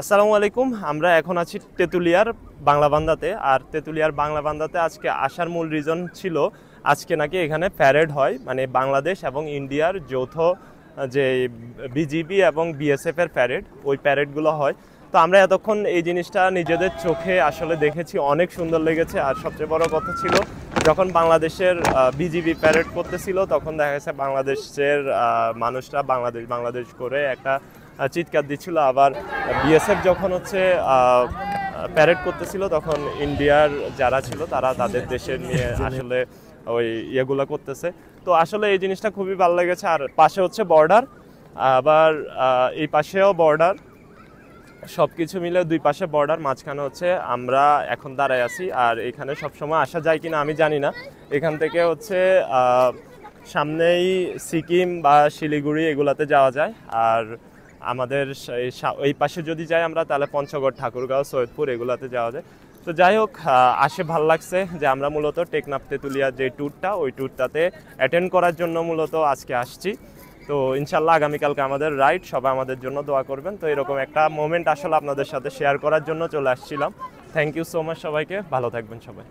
আসসালামু আলাইকুম। আমরা এখন আছি তেঁতুলিয়ার বাংলা বান্দাতে। আর তেঁতুলিয়ার বাংলা বান্দাতে আজকে আসার মূল রিজন ছিল আজকে নাকি এখানে প্যারেড হয়, মানে বাংলাদেশ এবং ইন্ডিয়ার যৌথ যে বিজিবি এবং বিএসএফ এর প্যারেড, ওই প্যারেডগুলো হয়। তো আমরা এতক্ষণ এই জিনিসটা নিজেদের চোখে আসলে দেখেছি, অনেক সুন্দর লেগেছে। আর সবচেয়ে বড় কথা ছিল যখন বাংলাদেশের বিজিবি প্যারেড করতেছিল তখন দেখা গেছে বাংলাদেশের মানুষরা বাংলাদেশ বাংলাদেশ করে একটা চিৎকার দিচ্ছিল। আবার বিএসএফ যখন হচ্ছে প্যারেড করতেছিল তখন ইন্ডিয়ার যারা ছিল তারা তাদের দেশের নিয়ে আসলে ওই ইয়েগুলো করতেছে। তো আসলে এই জিনিসটা খুবই ভালো লেগেছে। আর পাশে হচ্ছে বর্ডার, আবার এই পাশেও বর্ডার, সব কিছু মিলে দুই পাশে বর্ডার, মাঝখানে হচ্ছে আমরা এখন দাঁড়ায় আছি। আর এখানে সবসময় আসা যায় কিনা আমি জানি না। এখান থেকে হচ্ছে সামনেই সিকিম বা শিলিগুড়ি এগুলাতে যাওয়া যায়। আর আমাদের এই পাশে যদি যাই আমরা তাহলে পঞ্চগড়, ঠাকুরগাঁও, সৈয়দপুর এগুলাতে যাওয়া যায়। তো যাই হোক, আসে ভাল লাগছে যে আমরা মূলত টেকনাফ তেঁতুলিয়ার যে ট্যুরটা ওই ট্যুরটাতে অ্যাটেন্ড করার জন্য মূলত আজকে আসছি। তো ইনশাল্লাহ আগামীকালকে আমাদের রাইড, সবাই আমাদের জন্য দোয়া করবেন। তো এরকম একটা মোমেন্ট আসলে আপনাদের সাথে শেয়ার করার জন্য চলে আসছিলাম। থ্যাংক ইউ সো মাচ সবাইকে, ভালো থাকবেন সবাই।